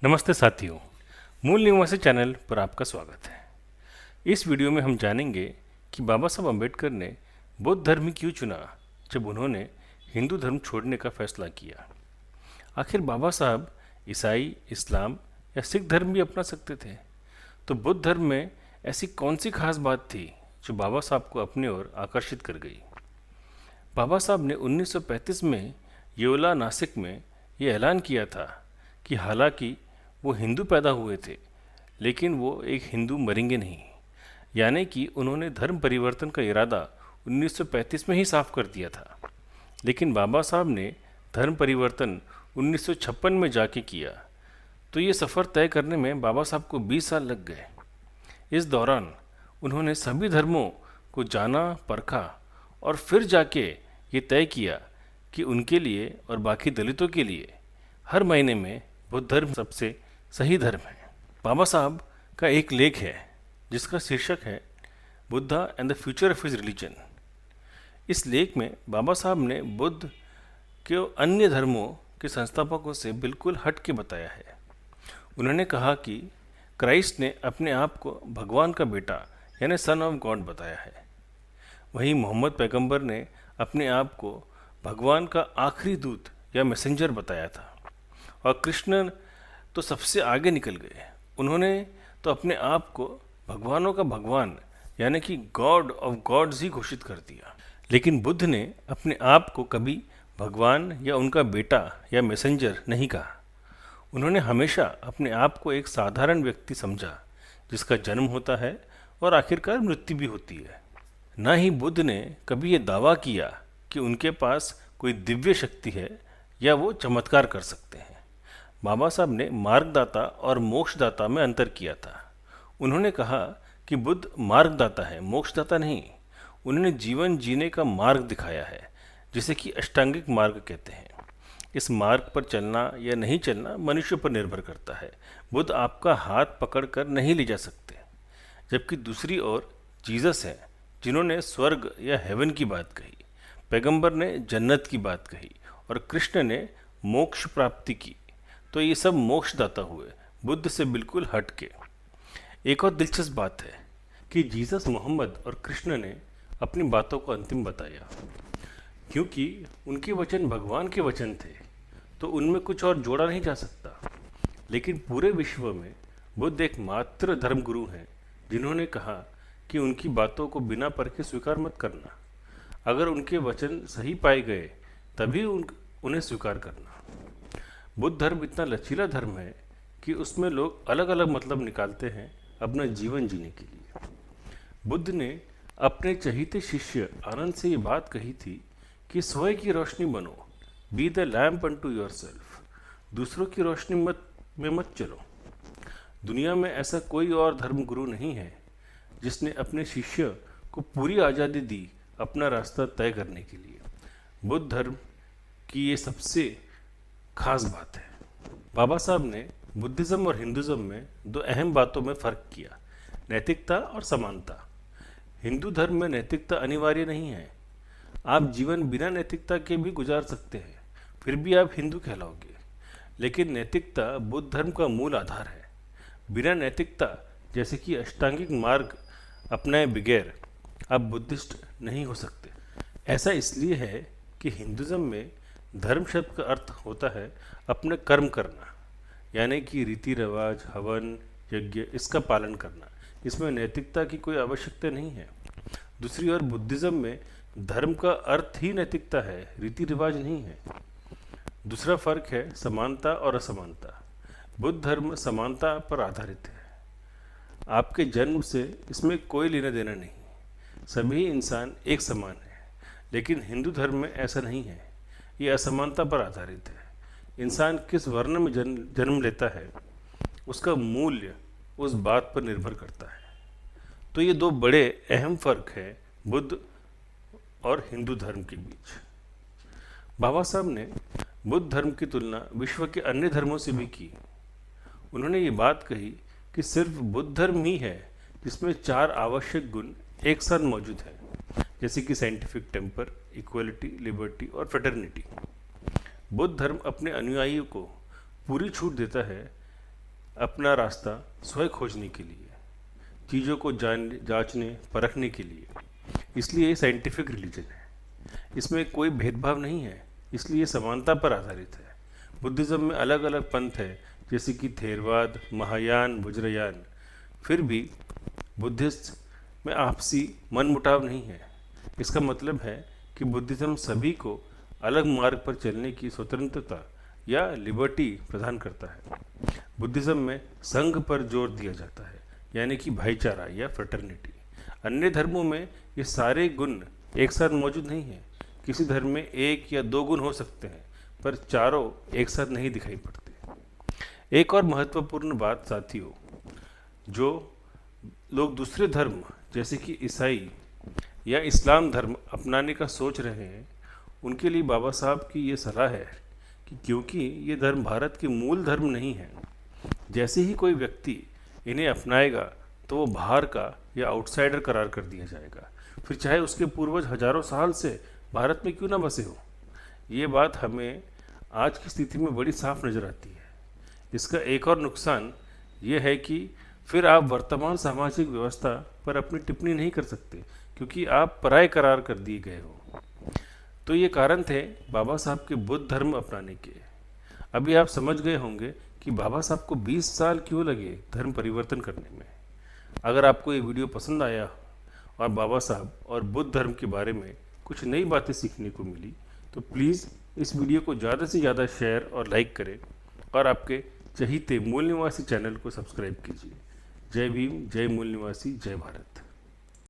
नमस्ते साथियों, मूल निवासी चैनल पर आपका स्वागत है। इस वीडियो में हम जानेंगे कि बाबा साहब अम्बेडकर ने बौद्ध धर्म क्यों चुना जब उन्होंने हिंदू धर्म छोड़ने का फैसला किया। आखिर बाबा साहब ईसाई, इस्लाम या सिख धर्म भी अपना सकते थे, तो बुद्ध धर्म में ऐसी कौन सी खास बात थी जो बाबा साहब को अपनी ओर आकर्षित कर गई। बाबा साहब ने 1935 में येवला, नासिक में ये ऐलान किया था कि हालांकि वो हिंदू पैदा हुए थे, लेकिन वो एक हिंदू मरेंगे नहीं। यानी कि उन्होंने धर्म परिवर्तन का इरादा 1935 में ही साफ कर दिया था। लेकिन बाबा साहब ने धर्म परिवर्तन 1956 में जाके किया, तो ये सफ़र तय करने में बाबा साहब को 20 साल लग गए। इस दौरान उन्होंने सभी धर्मों को जाना, परखा और फिर जाके ये तय किया कि उनके लिए और बाकी दलितों के लिए हर महीने में बुद्ध धर्म सबसे सही धर्म है। बाबा साहब का एक लेख है जिसका शीर्षक है Buddha and the future of his religion. इस लेख में बाबा साहब ने बुद्ध के अन्य धर्मों के संस्थापकों से बिल्कुल हट के बताया है। उन्होंने कहा कि क्राइस्ट ने अपने आप को भगवान का बेटा यानी सन ऑफ गॉड बताया है। वहीं मोहम्मद पैगंबर ने अपने आप को भगवान का आखिरी दूत या मैसेंजर बताया था। और कृष्ण तो सबसे आगे निकल गए। उन्होंने तो अपने आप को भगवानों का भगवान यानी कि गॉड ऑफ गॉड्स ही घोषित कर दिया। लेकिन बुद्ध ने अपने आप को कभी भगवान या उनका बेटा या मैसेंजर नहीं कहा। उन्होंने हमेशा अपने आप को एक साधारण व्यक्ति समझा जिसका जन्म होता है और आखिरकार मृत्यु भी होती है। न ही बुद्ध ने कभी ये दावा किया कि उनके पास कोई दिव्य शक्ति है या वो चमत्कार कर सकते हैं। बाबा साहब ने मार्गदाता और मोक्षदाता में अंतर किया था। उन्होंने कहा कि बुद्ध मार्गदाता है, मोक्षदाता नहीं। उन्होंने जीवन जीने का मार्ग दिखाया है, जिसे कि अष्टांगिक मार्ग कहते हैं। इस मार्ग पर चलना या नहीं चलना मनुष्य पर निर्भर करता है। बुद्ध आपका हाथ पकड़कर नहीं ले जा सकते, जबकि दूसरी ओर जीसस है जिन्होंने स्वर्ग या हेवन की बात कही, पैगंबर ने जन्नत की बात कही और कृष्ण ने मोक्ष प्राप्ति की। तो ये सब मोक्षदाता हुए, बुद्ध से बिल्कुल हट के। एक और दिलचस्प बात है कि जीसस, मोहम्मद और कृष्ण ने अपनी बातों को अंतिम बताया। क्योंकि उनके वचन भगवान के वचन थे, तो उनमें कुछ और जोड़ा नहीं जा सकता। लेकिन पूरे विश्व में बुद्ध एकमात्र धर्मगुरु हैं जिन्होंने कहा कि उनकी बातों को बिना परखे स्वीकार मत करना। अगर उनके वचन सही पाए गए तभी उन्हें स्वीकार करना। बुद्ध धर्म इतना लचीला धर्म है कि उसमें लोग अलग अलग मतलब निकालते हैं अपना जीवन जीने के लिए। बुद्ध ने अपने चहीते शिष्य आनंद से ये बात कही थी कि स्वयं की रोशनी बनो, be the lamp unto yourself. दूसरों की रोशनी में मत चलो। दुनिया में ऐसा कोई और धर्मगुरु नहीं है जिसने अपने शिष्य को पूरी आज़ादी दी अपना रास्ता तय करने के लिए। बुद्ध धर्म की ये सबसे खास बात है। बाबा साहब ने बुद्धिज़्म और हिंदुज़्म में दो अहम बातों में फ़र्क किया, नैतिकता और समानता। हिंदू धर्म में नैतिकता अनिवार्य नहीं है। आप जीवन बिना नैतिकता के भी गुजार सकते हैं, फिर भी आप हिंदू कहलाओगे। लेकिन नैतिकता बुद्ध धर्म का मूल आधार है। बिना नैतिकता, जैसे कि अष्टांगिक मार्ग अपनाए बगैर, आप बुद्धिस्ट नहीं हो सकते। ऐसा इसलिए है कि हिंदुज़्म में धर्म शब्द का अर्थ होता है अपने कर्म करना, यानी कि रीति रिवाज, हवन, यज्ञ, इसका पालन करना। इसमें नैतिकता की कोई आवश्यकता नहीं है। दूसरी ओर बुद्धिज़्म में धर्म का अर्थ ही नैतिकता है, रीति रिवाज नहीं है। दूसरा फर्क है समानता और असमानता। बुद्ध धर्म समानता पर आधारित है। आपके जन्म से इसमें कोई लेना देना नहीं, सभी इंसान एक समान है। लेकिन हिंदू धर्म में ऐसा नहीं है, ये असमानता पर आधारित है। इंसान किस वर्ण में जन्म लेता है, उसका मूल्य उस बात पर निर्भर करता है। तो ये दो बड़े अहम फर्क है बुद्ध और हिंदू धर्म के बीच। बाबा साहब ने बुद्ध धर्म की तुलना विश्व के अन्य धर्मों से भी की। उन्होंने ये बात कही कि सिर्फ बुद्ध धर्म ही है जिसमें 4 आवश्यक गुण एक साथ मौजूद हैं, जैसे कि साइंटिफिक टेम्पर, इक्वलिटी, लिबर्टी और फ्रेटर्निटी। बुद्ध धर्म अपने अनुयायियों को पूरी छूट देता है अपना रास्ता स्वयं खोजने के लिए, चीज़ों को जांचने परखने के लिए। इसलिए ये साइंटिफिक रिलीजन है, इसमें कोई भेदभाव नहीं है, इसलिए ये समानता पर आधारित है। बुद्धिज़्म में अलग अलग पंथ है, जैसे कि थेरवाद, महायान, वज्रयान। फिर भी बुद्धिस्ट में आपसी मनमुटाव नहीं है। इसका मतलब है कि बुद्धिज़्म सभी को अलग मार्ग पर चलने की स्वतंत्रता या लिबर्टी प्रदान करता है। बुद्धिज़्म में संघ पर जोर दिया जाता है, यानी कि भाईचारा या फ्रेटर्निटी। अन्य धर्मों में ये सारे गुण एक साथ मौजूद नहीं हैं। किसी धर्म में एक या दो गुण हो सकते हैं, पर चारों एक साथ नहीं दिखाई पड़ते। एक और महत्वपूर्ण बात साथियों, जो लोग दूसरे धर्म जैसे कि ईसाई या इस्लाम धर्म अपनाने का सोच रहे हैं, उनके लिए बाबा साहब की ये सलाह है कि क्योंकि ये धर्म भारत के मूल धर्म नहीं है, जैसे ही कोई व्यक्ति इन्हें अपनाएगा तो वो बाहर का या आउटसाइडर करार कर दिया जाएगा, फिर चाहे उसके पूर्वज हजारों साल से भारत में क्यों ना बसे हो। ये बात हमें आज की स्थिति में बड़ी साफ नज़र आती है। इसका एक और नुकसान ये है कि फिर आप वर्तमान सामाजिक व्यवस्था पर अपनी टिप्पणी नहीं कर सकते, क्योंकि आप पराये करार कर दिए गए हो। तो ये कारण थे बाबा साहब के बुद्ध धर्म अपनाने के। अभी आप समझ गए होंगे कि बाबा साहब को 20 साल क्यों लगे धर्म परिवर्तन करने में। अगर आपको ये वीडियो पसंद आया और बाबा साहब और बुद्ध धर्म के बारे में कुछ नई बातें सीखने को मिली, तो प्लीज़ इस वीडियो को ज़्यादा से ज़्यादा शेयर और लाइक करें और आपके चहीते मूल निवासी चैनल को सब्सक्राइब कीजिए। जय भीम, जय मूल निवासी, जय भारत।